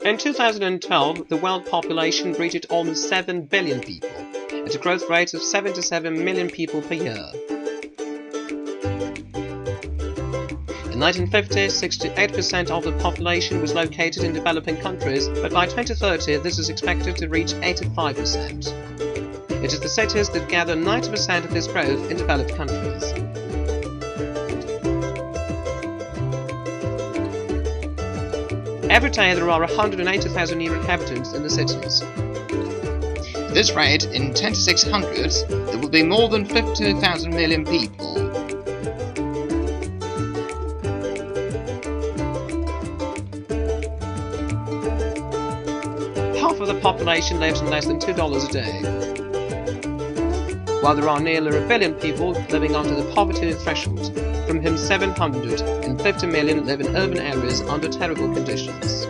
In 2012, the world population reached almost 7 billion people, at a growth rate of 77 million people per year. In 1950, 68% of the population was located in developing countries, but by 2030 this is expected to reach 85%. It is the cities that gather 90% of this growth in developed countries. Every day there are 180,000 new inhabitants in the cities. At this rate, in 2600, there will be more than 50,000 million people. Half of the population lives on less than $2 a day, while there are nearly a billion people living under the poverty threshold, from whom 750 million live in urban areas under terrible conditions.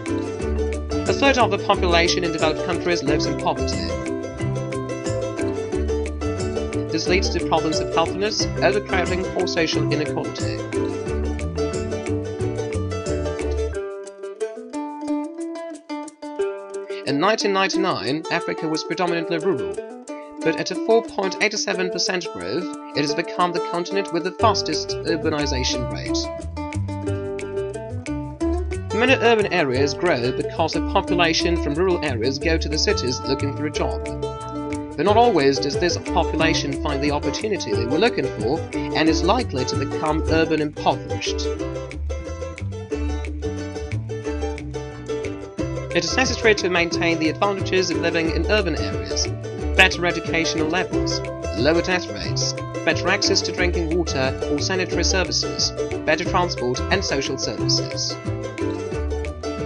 A third of the population in developed countries lives in poverty. This leads to problems of healthiness, overcrowding, or social inequality. In 1999, Africa was predominantly rural, but at a 4.87% growth, it has become the continent with the fastest urbanization rate. Many urban areas grow because the population from rural areas go to the cities looking for a job. But not always does this population find the opportunity they were looking for and is likely to become urban impoverished. It is necessary to maintain the advantages of living in urban areas: better educational levels, lower death rates, better access to drinking water or sanitary services, better transport and social services.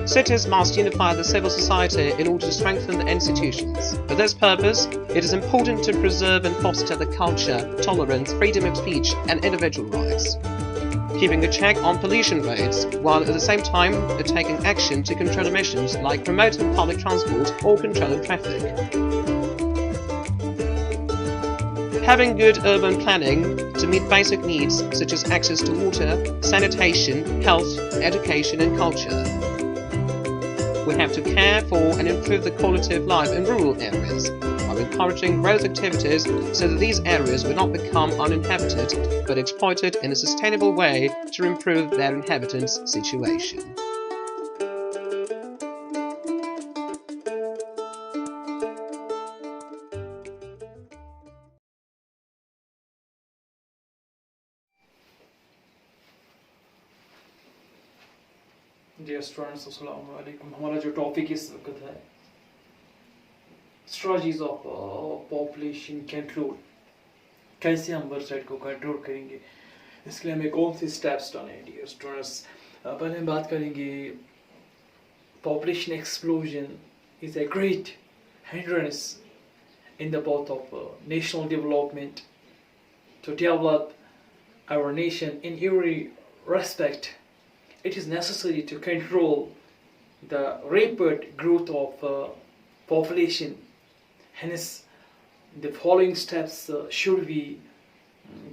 Cities must unify the civil society in order to strengthen the institutions. For this purpose, it is important to preserve and foster the culture, tolerance, freedom of speech and individual rights, keeping a check on pollution rates, while at the same time taking action to control emissions like promoting public transport or controlling traffic. Having good urban planning to meet basic needs such as access to water, sanitation, health, education and culture. We have to care for and improve the quality of life in rural areas by encouraging growth activities so that these areas will not become uninhabited but exploited in a sustainable way to improve their inhabitants' situation. Dear students अस्सलाम वालेकुम। हमारा जो topic इस वक्त है strategies of population control, कैसे हम birth rate को कंट्रोल करेंगे, इसके लिए हमें कौन से स्टेप्स डालें। डियर स्टूडेंट्स, पहले हम बात करेंगे population explosion is a great hindrance in the path of national development to develop our nation in every respect. It is necessary to control the rapid growth of population. Hence, the following steps should we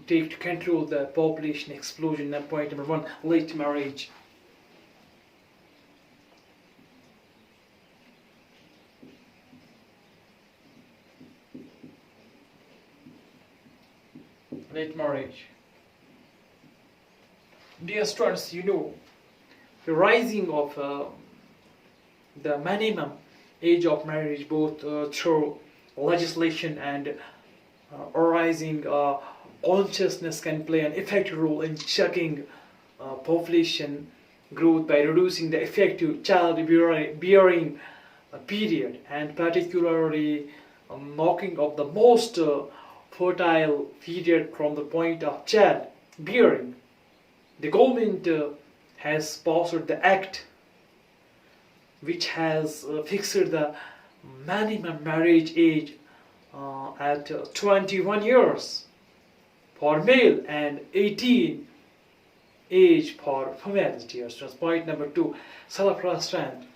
take to control the population explosion. Point number 1, late marriage. Late marriage. Dear students, you know, the rising of the minimum age of marriage, both through legislation and arising consciousness, can play an effective role in checking population growth by reducing the effective child-bearing period and particularly knocking off the most fertile period from the point of child-bearing. The government has passed the act which has fixed the minimum marriage age at 21 years for male and 18 age for female. Dear students, point number 2, self-restraint.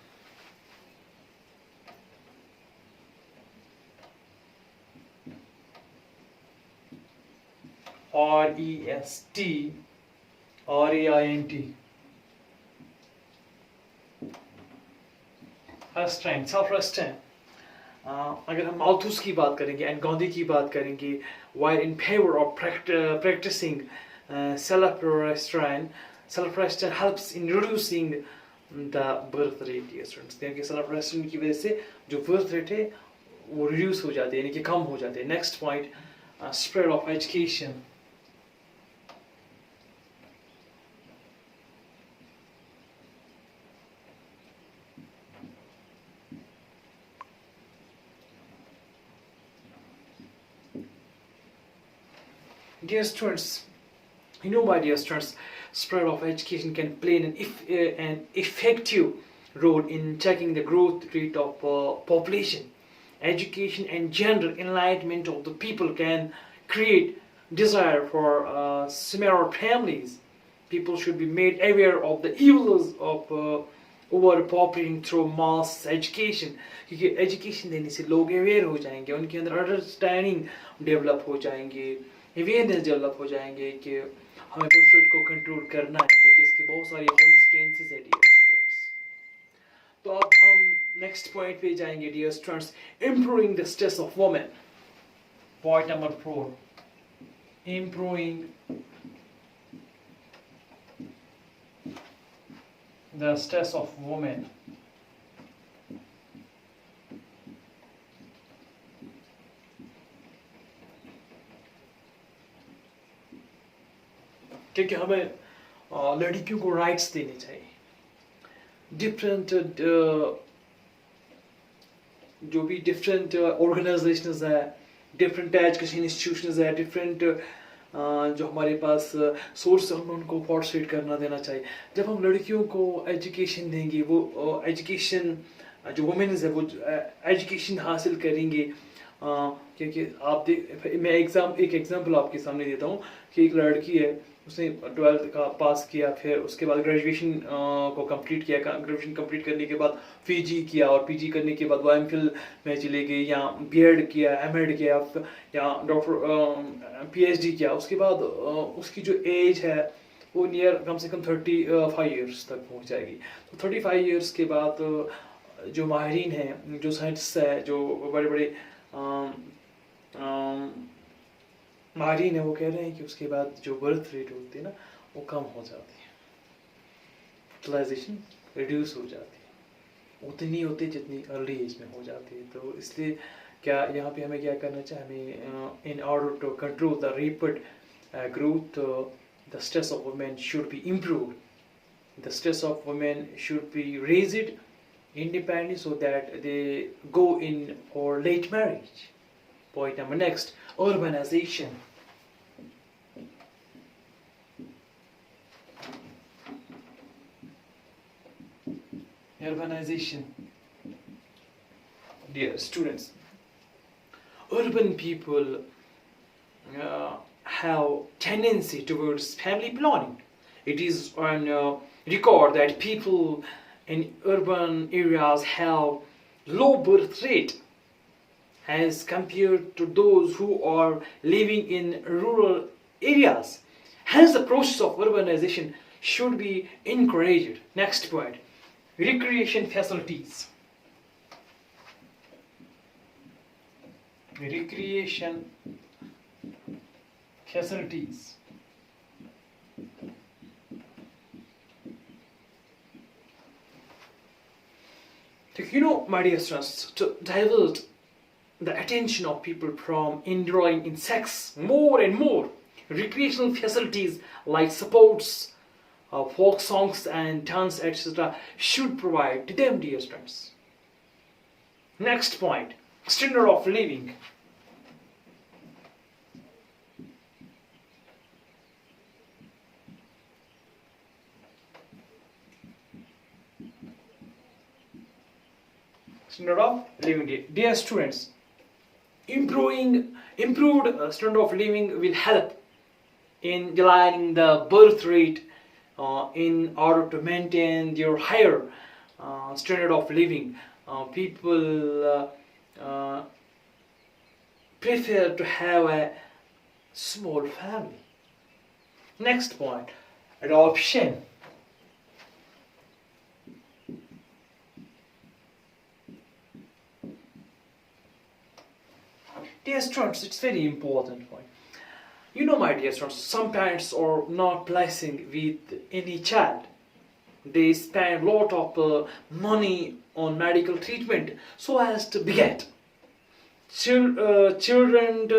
REST RAINT. restraint, self restraint. अगर हम माउथूस की बात करेंगे and Gandhi की बात करेंगे, while in favor of practicing self restraint, self restraint helps in reducing the birth rate, dear students. क्योंकि self restraint की वजह से जो birth rate है वो reduce हो जाते हैं, यानी कि कम हो जाते हैं. Next point, spread of education. Dear students, my dear students, spread of education can play an effective role in checking the growth rate of population. Education and gender enlightenment of the people can create desire for similar families. People should be made aware of the evils of overpopulating through mass education. क्योंकि education देने से लोग aware हो जाएंगे, उनके अंदर understanding develop हो जाएंगे, अवेयरनेस डेवलप हो जाएंगे कि हमें बर्थ रेट को कंट्रोल करना है, क्योंकि इसके बहुत सारी कॉन्सिक्वेंसेस है डियर स्टूडेंट्स. तो अब हम नेक्स्ट पॉइंट पे जाएंगे dear students, improving the status of women. Point number 4, improving the status of women. क्योंकि हमें लड़कियों को राइट्स देने चाहिए. डिफरेंट जो भी डिफरेंट ऑर्गेनाइजेशंस है, डिफरेंट एजुकेशन इंस्टीट्यूशंस है, डिफरेंट जो हमारे पास सोर्स हम उनको फॉर्सफेट करना देना चाहिए. जब हम लड़कियों को एजुकेशन देंगे, वो एजुकेशन जो वुमेन्स है वो एजुकेशन हासिल करेंगे. क्योंकि आप मैं एक एग्जांपल आपके सामने देता हूँ कि एक लड़की है, उसने 12th का पास किया, फिर उसके बाद ग्रेजुएशन को कंप्लीट किया. ग्रेजुएशन कंप्लीट करने के बाद पीजी किया, और पीजी करने के बाद वो एमफिल में चले गई, या बीएड किया, एमएड किया, या डॉक्टर पीएचडी किया. उसके बाद उसकी जो एज है वो नियर कम से कम 35 ईयर्स तक पहुंच जाएगी. तो 35 ईयर्स के बाद जो माहिरीन हैं, जो साइंटिस्ट है, जो बड़े बड़े माहिरीन है, वो कह रहे हैं कि उसके बाद जो बर्थ रेट होती है ना वो कम हो जाती है, फर्टिलाइजेशन रिड्यूस हो जाती है, उतनी नहीं होती जितनी अर्ली एज में हो जाती है. तो इसलिए क्या यहाँ पे हमें क्या करना चाहिए, हमें in order to control the rapid growth, the stress of women should be improved. The stress of women should be raised independently so that they go in for late marriage. Point number next, urbanization. Urbanization. Dear students, urban people have tendency towards family planning. It is on record that people in urban areas have low birth rate as compared to those who are living in rural areas. Hence the process of urbanization should be encouraged. Next point, recreation facilities. Recreation facilities. My dear students, to divert the attention of people from indulging in sex more and more, recreational facilities like sports, folk songs and dance, etc. should provide to them, dear students. Next point, standard of living. Standard of living. Dear students, improved standard of living will help in declining the birth rate in order to maintain your higher standard of living. People prefer to have a small family. Next point, adoption. Dear students, it's very important point. You know, my dear students, some parents are not blessing with any child. They spend a lot of money on medical treatment so as to beget. Children,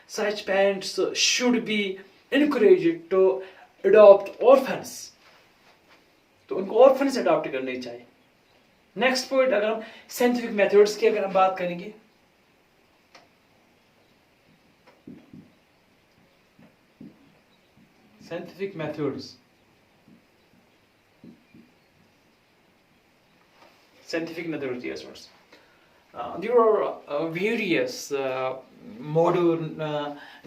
such parents should be encouraged to adopt orphans. तो उनको orphans adopt करने चाहिए. Next point, अगर हम scientific methods की अगर हम बात करेंगे, scientific methods. Scientific methods, yes, sirs. There are various modern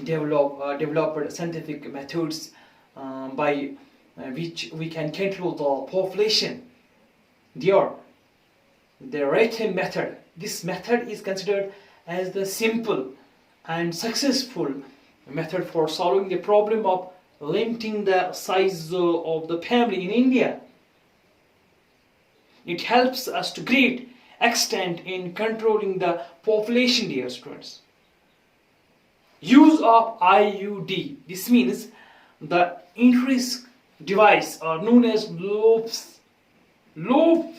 developed scientific methods by which we can control the population. The right method. This method is considered as the simple and successful method for solving the problem of limiting the size of the family in India. It helps us to great extent in controlling the population, dear students. Use of IUD. This means the interest device are known as loops. Loop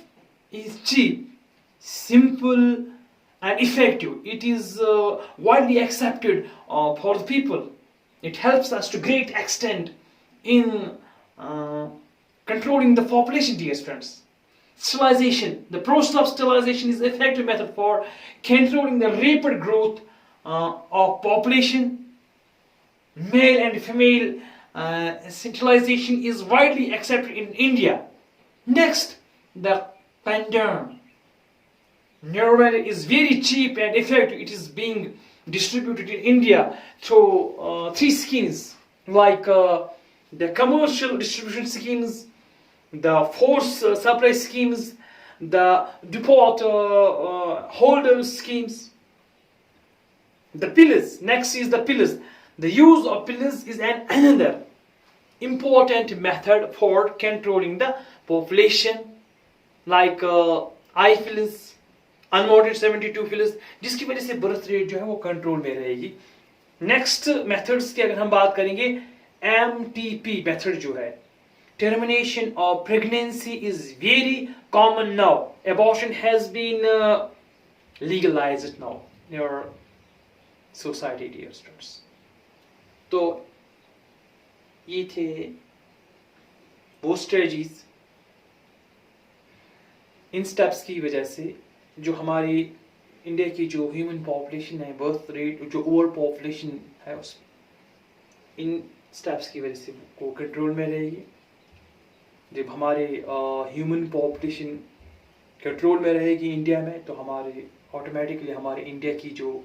is cheap, simple and effective. It is widely accepted for the people. It helps us to great extent in controlling the population, dear students. Sterilization. The process of sterilization is an effective method for controlling the rapid growth of population. Male and female sterilization is widely accepted in India. Next, the pandem. Neuromed is very cheap and effective. It is being distributed in India through 3 schemes, like the commercial distribution schemes, the force supply schemes, the depot holder schemes. The pillars. Next is the pillars. The use of pillars is another important method for controlling the population, like I pillars, unwanted 72 pillars, जिसकी वजह से birth rate जो है वो control में रहेगी. Next methods की अगर हम बात करेंगे, MTP मेथड जो है, termination of pregnancy is very common now. Abortion has been legalized now in our society, dear students. तो ये थे वो स्ट्रेटजीज. इन स्टेप्स की वजह से जो हमारी इंडिया की जो ह्यूमन पॉपुलेशन है, बर्थ रेट, जो ओवर पॉपुलेशन है, उस इन स्टेप्स की वजह से वो कंट्रोल में रहेगी. जब हमारे ह्यूमन पॉपुलेशन कंट्रोल में रहेगी इंडिया में, तो हमारे ऑटोमेटिकली हमारे इंडिया की जो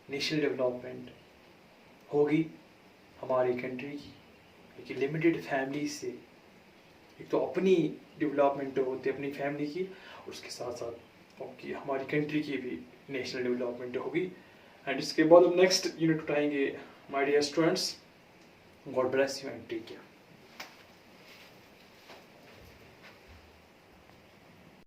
नेशनल डेवलपमेंट होगी हमारी कंट्री की, क्योंकि लिमिटेड फैमिली से एक तो अपनी डेवलपमेंट होती है अपनी फैमिली की, और उसके साथ साथ कि हमारी कंट्री की भी नेशनल डेवलपमेंट होगी. एंड इसके बाद हम नेक्स्ट यूनिट उठाएंगे. My dear students, God bless you and take care.